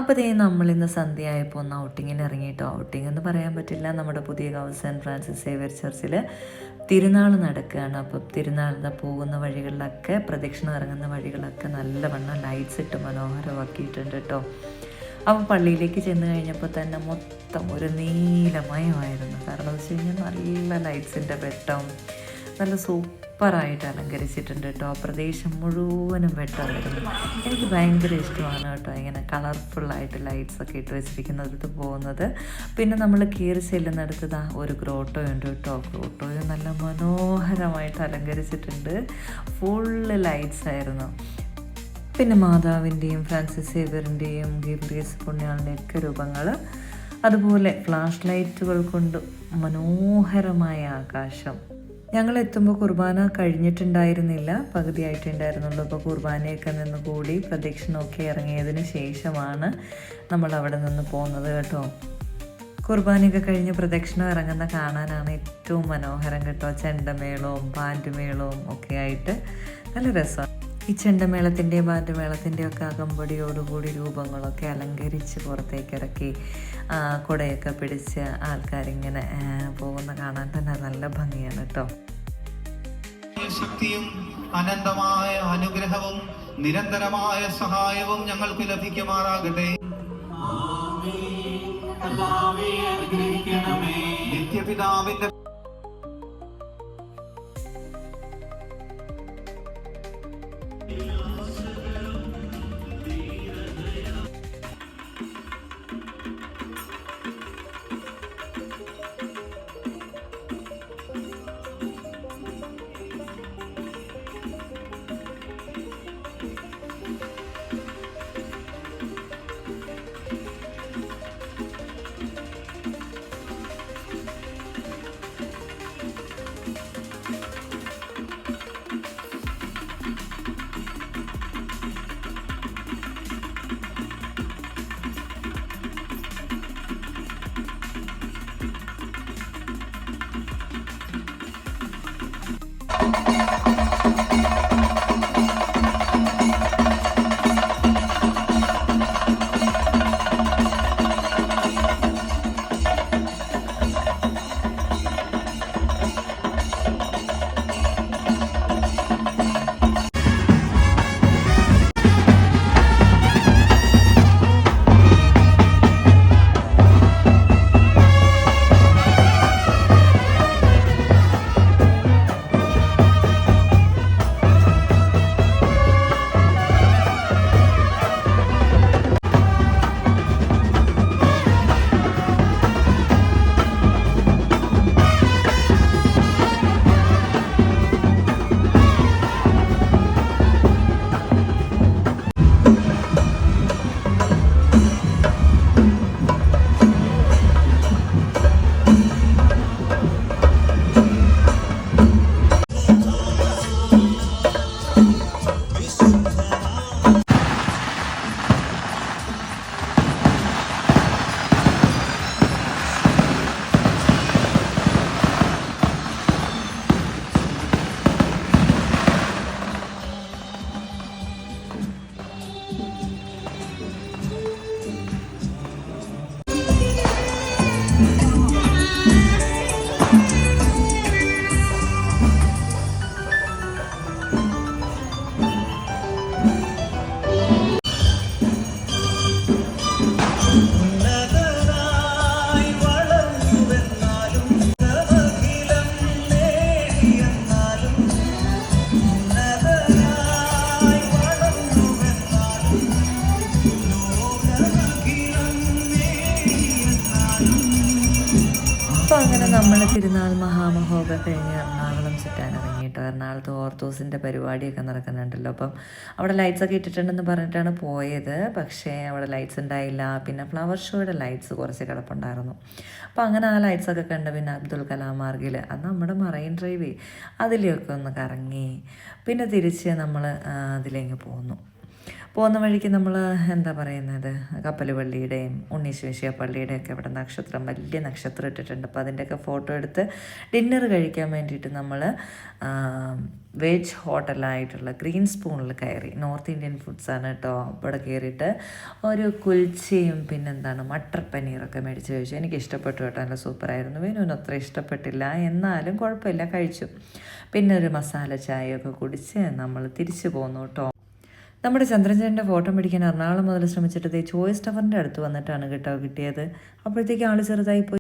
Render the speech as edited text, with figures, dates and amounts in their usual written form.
അപ്പോൾ ഇതേ നമ്മളിന്ന് സന്ധ്യയായപ്പോൾ ഒന്ന് ഔട്ടിങ്ങിന് ഇറങ്ങിയിട്ടോ. ഔട്ടിംഗ് എന്ന് പറയാൻ പറ്റില്ല, നമ്മുടെ പുതിയ സെൻറ്റ് ഫ്രാൻസിസ് സേവിയർ ചർച്ചിൽ തിരുനാൾ നടക്കുകയാണ്. അപ്പോൾ തിരുനാളിന് പോകുന്ന വഴികളിലൊക്കെ, പ്രദക്ഷിണം ഇറങ്ങുന്ന വഴികളൊക്കെ നല്ലവണ്ണം ലൈറ്റ്സ് ഇട്ട് മനോഹരമാക്കിയിട്ടുണ്ട് കേട്ടോ. അപ്പോൾ പള്ളിയിലേക്ക് ചെന്ന് കഴിഞ്ഞപ്പോൾ തന്നെ മൊത്തം ഒരു നീലമയമായിരുന്നു. കാരണം എന്ന് വെച്ച് കഴിഞ്ഞാൽ നല്ല ലൈറ്റ്സിൻ്റെ വെട്ടം, നല്ല സൂപ്പറായിട്ട് അലങ്കരിച്ചിട്ടുണ്ട് കേട്ടോ. ആ പ്രദേശം മുഴുവനും വെട്ടമായിരുന്നു. എനിക്ക് ഭയങ്കര ഇഷ്ടമാണ് കേട്ടോ ഇങ്ങനെ കളർഫുള്ളായിട്ട് ലൈറ്റ്സൊക്കെ ഇട്ട് വെച്ചിരിക്കുന്നത് പോകുന്നത്. പിന്നെ നമ്മൾ കയറി ചെല്ലുന്നിടത്ത് ഒരു ഗ്രോട്ടോ ഉണ്ട് കേട്ടോ. ഗ്രോട്ടോയും നല്ല മനോഹരമായിട്ട് അലങ്കരിച്ചിട്ടുണ്ട്. ഫുള്ള് ലൈറ്റ്സ് ആയിരുന്നു. പിന്നെ മാതാവിൻ്റെയും ഫ്രാൻസിസ് സേവിയറിൻ്റെയും ഗീവർഗീസ് പുണ്യാളൻ്റെയൊക്കെ രൂപങ്ങൾ, അതുപോലെ ഫ്ലാഷ് ലൈറ്റുകൾ കൊണ്ട് മനോഹരമായ ആകാശം. ഞങ്ങൾ എത്തുമ്പോൾ കുർബാന കഴിഞ്ഞിട്ടുണ്ടായിരുന്നില്ല, പകുതിയായിട്ടുണ്ടായിരുന്നുള്ളൂ. അപ്പോൾ കുർബാനയൊക്കെ നിന്ന് കൂടി പ്രദക്ഷിണമൊക്കെ ഇറങ്ങിയതിന് ശേഷമാണ് നമ്മൾ അവിടെ നിന്ന് പോകുന്നത് കേട്ടോ. കുർബാനയൊക്കെ കഴിഞ്ഞ് പ്രദക്ഷിണം ഇറങ്ങുന്ന കാണാനാണ് ഏറ്റവും മനോഹരം കേട്ടോ. ചെണ്ടമേളവും ബാൻഡുമേളവും ഒക്കെ ആയിട്ട് നല്ല രസമാണ്. ഈ ചെണ്ടമേളത്തിൻ്റെയും ബാൻഡുമേളത്തിൻ്റെയും ഒക്കെ അകമ്പടിയോടുകൂടി രൂപങ്ങളൊക്കെ അലങ്കരിച്ച് പുറത്തേക്ക് ഇറക്കി കുടയൊക്കെ പിടിച്ച് ആൾക്കാരിങ്ങനെ പോകുന്ന കാണാൻ തന്നെ നല്ല ഭംഗിയാണ് കേട്ടോ. ശക്തിയും അനന്തമായ അനുഗ്രഹവും നിരന്തരമായ സഹായവും ഞങ്ങൾക്ക് ലഭിക്കുമാറാകട്ടെ. നിത്യപിതാവിന്റെ അപ്പോൾ അങ്ങനെ നമ്മൾ തിരുനാൾ മഹാമഹമൊക്കെ കഴിഞ്ഞ് എറണാകുളം ചുറ്റാൻ ഇറങ്ങി കേട്ടോ. എറണാകുളത്ത് ഓർത്തോസിൻ്റെ പരിപാടിയൊക്കെ നടക്കുന്നുണ്ടല്ലോ. അപ്പം അവിടെ ലൈറ്റ്സൊക്കെ ഇട്ടിട്ടുണ്ടെന്ന് പറഞ്ഞിട്ടാണ് പോയത്. പക്ഷേ അവിടെ ലൈറ്റ്സ് ഉണ്ടായില്ല. പിന്നെ ഫ്ലവർ ഷോയുടെ ലൈറ്റ്സ് കുറച്ച് കിടപ്പുണ്ടായിരുന്നു. അപ്പോൾ അങ്ങനെ ആ ലൈറ്റ്സൊക്കെ കണ്ട് പിന്നെ അബ്ദുൽ കലാം മാർഗിൽ, അത് നമ്മുടെ മറൈൻ ഡ്രൈവ്, അതിലൊക്കെ ഒന്ന് കറങ്ങി പിന്നെ തിരിച്ച് നമ്മൾ അതിലേക്ക് പോന്നു. പോകുന്ന വഴിക്ക് നമ്മൾ എന്താ പറയുന്നത്, കപ്പൽ പള്ളിയുടെയും ഉണ്ണീശ്വശിയ പള്ളിയുടെയൊക്കെ ഇവിടെ നക്ഷത്രം, വലിയ നക്ഷത്രം ഇട്ടിട്ടുണ്ട്. അപ്പോൾ അതിൻ്റെയൊക്കെ ഫോട്ടോ എടുത്ത് ഡിന്നർ കഴിക്കാൻ വേണ്ടിയിട്ട് നമ്മൾ വെജ് ഹോട്ടലായിട്ടുള്ള ഗ്രീൻ സ്പൂണിൽ കയറി. നോർത്ത് ഇന്ത്യൻ ഫുഡ്സാണ് കേട്ടോ. ഇവിടെ കയറിയിട്ട് ഒരു കുൽച്ചയും പിന്നെന്താണ് മട്ടർ പനീറൊക്കെ മേടിച്ച് കഴിച്ചു. എനിക്ക് ഇഷ്ടപ്പെട്ടു കേട്ടോ, നല്ല സൂപ്പറായിരുന്നു. വിനുവിന് അത്ര ഇഷ്ടപ്പെട്ടില്ല, എന്നാലും കുഴപ്പമില്ല, കഴിച്ചു. പിന്നെ ഒരു മസാല ചായയൊക്കെ കുടിച്ച് നമ്മൾ തിരിച്ചു പോന്നു കേട്ടോ. നമ്മുടെ ചന്ദ്രചേട്ടൻ്റെ ഫോട്ടോ പിടിക്കാൻ എറണാകുളം മുതൽ ശ്രമിച്ചിട്ട് ചോയ്സ് ടവറിൻ്റെ അടുത്ത് വന്നിട്ടാണ് കേട്ടോ കിട്ടിയത്. അപ്പോഴത്തേക്ക് ആൾ ചെറുതായി പോയി.